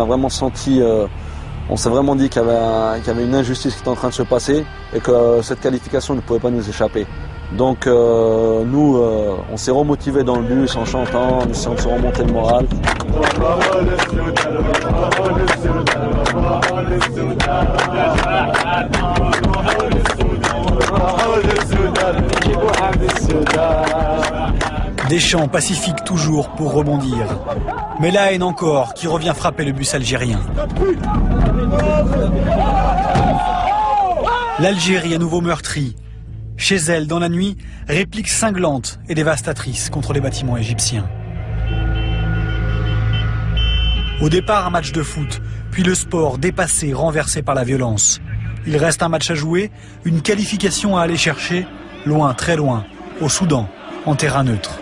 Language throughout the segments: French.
a vraiment senti, on s'est vraiment dit qu'il y avait une injustice qui était en train de se passer et que cette qualification ne pouvait pas nous échapper. Donc nous, on s'est remotivés dans le bus en chantant, en essayant de se remonter le moral. Des chants pacifiques toujours pour rebondir. Mais la haine encore qui revient frapper le bus algérien. L'Algérie à nouveau meurtrie. Chez elle, dans la nuit, répliques cinglantes et dévastatrices contre les bâtiments égyptiens. Au départ, un match de foot, puis le sport dépassé, renversé par la violence. Il reste un match à jouer, une qualification à aller chercher, loin, très loin, au Soudan, en terrain neutre.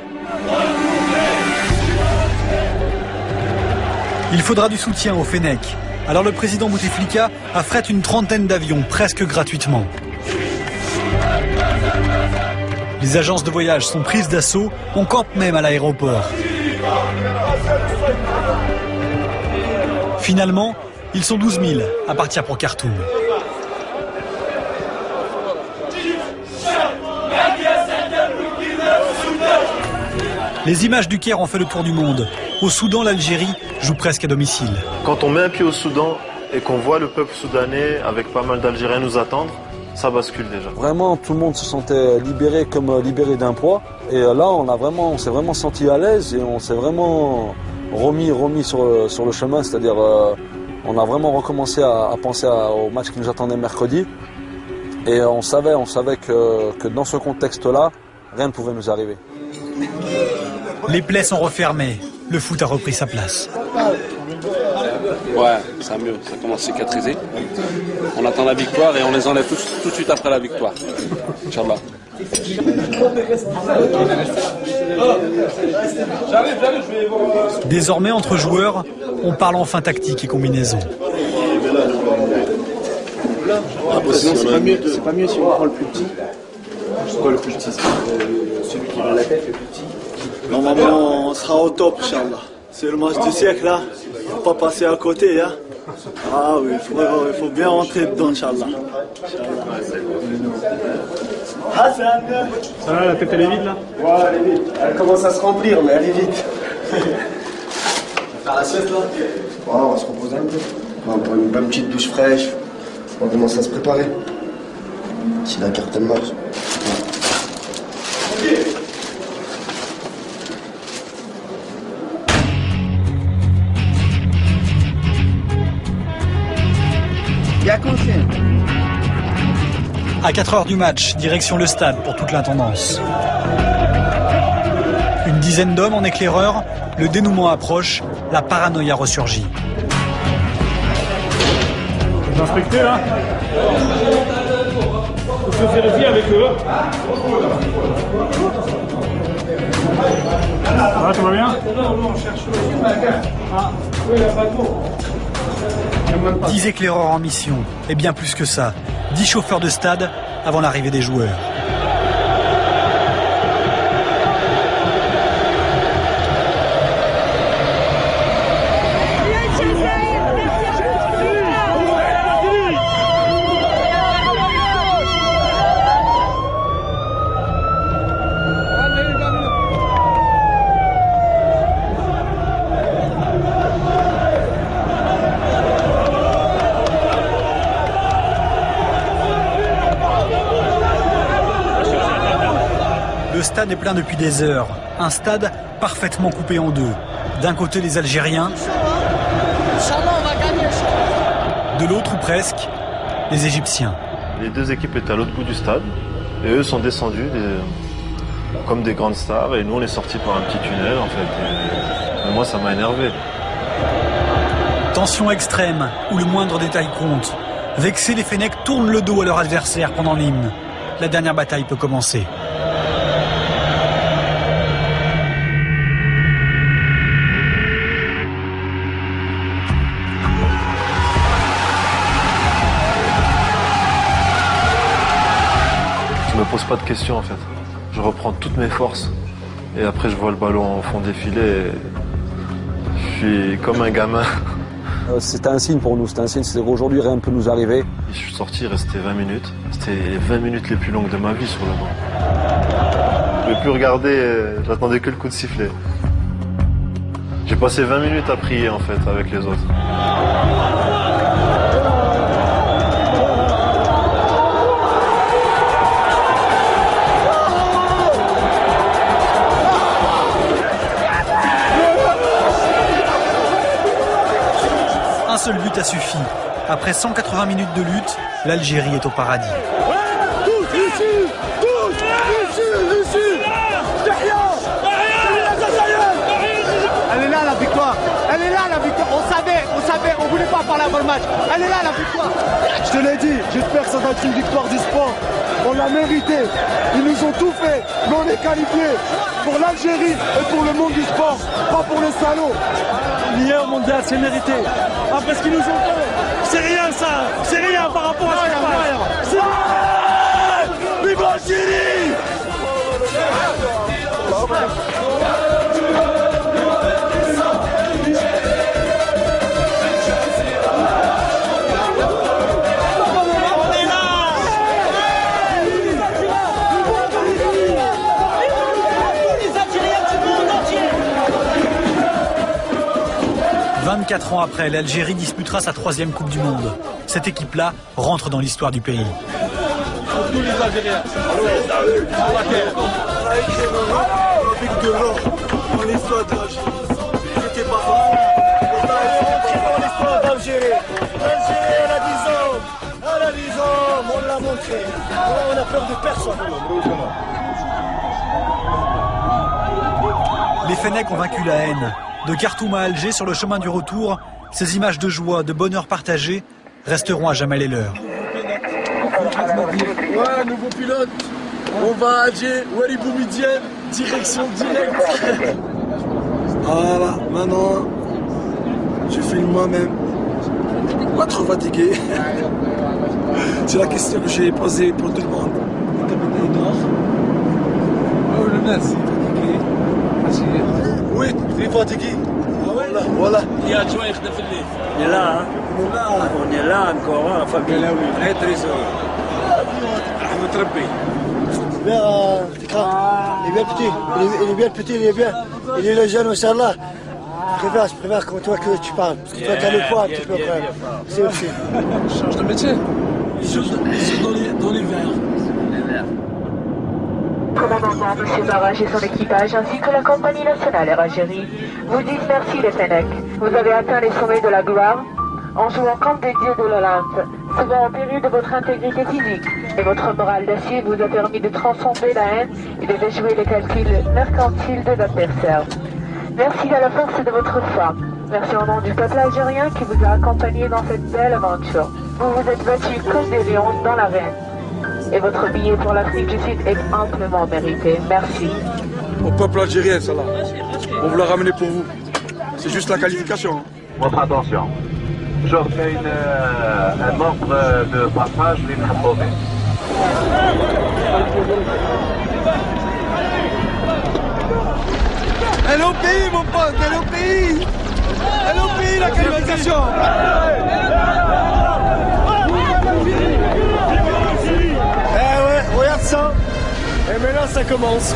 Il faudra du soutien au Fennec. Alors le président Bouteflika affrète une trentaine d'avions, presque gratuitement. Les agences de voyage sont prises d'assaut, on campe même à l'aéroport. Finalement, ils sont 12 000 à partir pour Khartoum. Les images du Caire ont fait le tour du monde. Au Soudan, l'Algérie joue presque à domicile. Quand on met un pied au Soudan et qu'on voit le peuple soudanais avec pas mal d'Algériens nous attendre, ça bascule déjà. Vraiment, tout le monde se sentait libéré comme libéré d'un poids. Et là, on s'est vraiment senti à l'aise et on s'est vraiment remis sur le chemin. C'est-à-dire, on a vraiment recommencé à penser au match qui nous attendait mercredi. Et on savait que dans ce contexte-là, rien ne pouvait nous arriver. Les plaies sont refermées. Le foot a repris sa place. Ouais, ça va mieux. Ça commence à cicatriser. On attend la victoire et on les enlève tout de suite après la victoire. Inch'Allah. Désormais, entre joueurs, on parle enfin tactique et combinaison. Sinon, c'est pas mieux si on prend le plus petit. C'est quoi le plus petit? Celui qui va la tête, le plus petit. Normalement, on sera au top, Inch'Allah. C'est le match du siècle, là. Faut pas passer à côté, hein. Ah oui, il faut bien rentrer dedans, Inch'Allah. Ça va, la tête elle est vide là? Ouais, elle est vide. Elle commence à se remplir, mais elle est vide. On va faire la sieste, là? Ouais, on va se reposer un peu. On va prendre une bonne petite douche fraîche. On va commencer à se préparer. Si la carte elle marche. À 4 heures du match, direction le stade pour toute l'intendance. Une dizaine d'hommes en éclaireur, le dénouement approche, la paranoïa ressurgit. Vous inspectez là? Faut se vérifier avec eux. Ah, tout va bien? Non, on cherche. Ah, oui, il n'y a pas de mot. 10 éclaireurs en mission, et bien plus que ça. 10 chauffeurs de stade avant l'arrivée des joueurs. Le stade est plein depuis des heures. Un stade parfaitement coupé en deux. D'un côté les Algériens, de l'autre ou presque, les Égyptiens. Les deux équipes étaient à l'autre bout du stade et eux sont descendus comme des grandes stars et nous on est sortis par un petit tunnel en fait. Et moi ça m'a énervé. Tension extrême où le moindre détail compte. Vexés, les Fennecs tournent le dos à leur adversaire pendant l'hymne. La dernière bataille peut commencer. Je me pose pas de questions en fait. Je reprends toutes mes forces et après je vois le ballon au fond défiler et je suis comme un gamin C'était un signe pour nous, c'était un signe, c'est qu'aujourd'hui rien ne peut nous arriver. Je suis sorti, il restait 20 minutes. C'était les 20 minutes les plus longues de ma vie sur le banc. Je ne pouvais plus regarder, j'attendais que le coup de sifflet. J'ai passé 20 minutes à prier en fait avec les autres. Un seul but a suffi. Après 180 minutes de lutte, l'Algérie est au paradis. Elle est là la victoire. Elle est là la victoire. On voulait pas parler avant le match. Elle est là la victoire. Je te l'ai dit, j'espère que ça va être une victoire du sport. On l'a mérité. Ils nous ont tout fait. Mais on est qualifiés pour l'Algérie et pour le monde du sport. Pas pour les salauds. Hier au mondial, c'est mérité. Après ce qu'ils nous ont fait, c'est rien ça. C'est rien par rapport à ce qui se passe. Vive l'Algérie! 24 ans après, l'Algérie disputera sa 3e Coupe du Monde. Cette équipe-là rentre dans l'histoire du pays. Tous les Algériens. Avec de l'or dans l'histoire de l'Algérie. C'était pas facile. Dans l'histoire d'Algérie. L'Algérie, elle a 10 ans. Elle a 10 ans, on l'a montré. On a peur de personne. Les Fennecs ont vaincu la haine. De Khartoum à Alger, sur le chemin du retour, ces images de joie, de bonheur partagé resteront à jamais les leurs. Ouais, nouveau pilote. On va à Alger, Wali Boumedienne, direction directe. Voilà, maintenant, je filme moi-même. Pas trop fatigué. C'est la question que j'ai posée pour tout le monde. Oh, le Nas. Oui, il est fatigué. Voilà. Il y a adjoint il est là, hein? On est là encore, hein, famille. Très très heureux. Il est bien petit, il est bien petit, il est bien. Il est le jeune, Inch'Allah. Je préfère comme toi que tu parles. Parce que toi, tu as le poids un petit peu quand même. C'est aussi. Change de métier. Il joue dans les verts. Commandant M. Barrage et son équipage, ainsi que la compagnie nationale Air Algérie, vous disent merci les Fennecs. Vous avez atteint les sommets de la gloire en jouant comme des dieux de l'Olympe, souvent au péril de votre intégrité physique. Et votre morale d'acier vous a permis de transcender la haine et de déjouer les calculs mercantiles de l'adversaire. Merci à la force de votre foi. Merci au nom du peuple algérien qui vous a accompagné dans cette belle aventure. Vous vous êtes battus comme des lions dans l'arène. Et votre billet pour l'Afrique du Sud est amplement mérité. Merci. Au peuple algérien, ça là. On vous l'a ramené pour vous. C'est juste la qualification. Votre attention. Je fais un ordre de passage d'une province. Elle est au pays, mon pote, elle est au pays. Elle est au pays, la qualification. Eh ouais, regarde ça. Et maintenant, ça commence.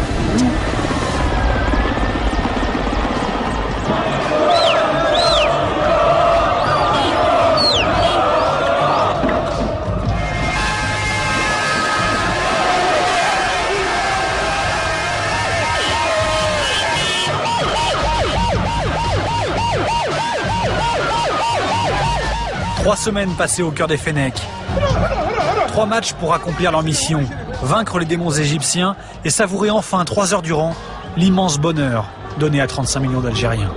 Trois semaines passées au cœur des Fennecs. 3 matchs pour accomplir leur mission, vaincre les démons égyptiens et savourer enfin 3 heures durant l'immense bonheur donné à 35 millions d'Algériens.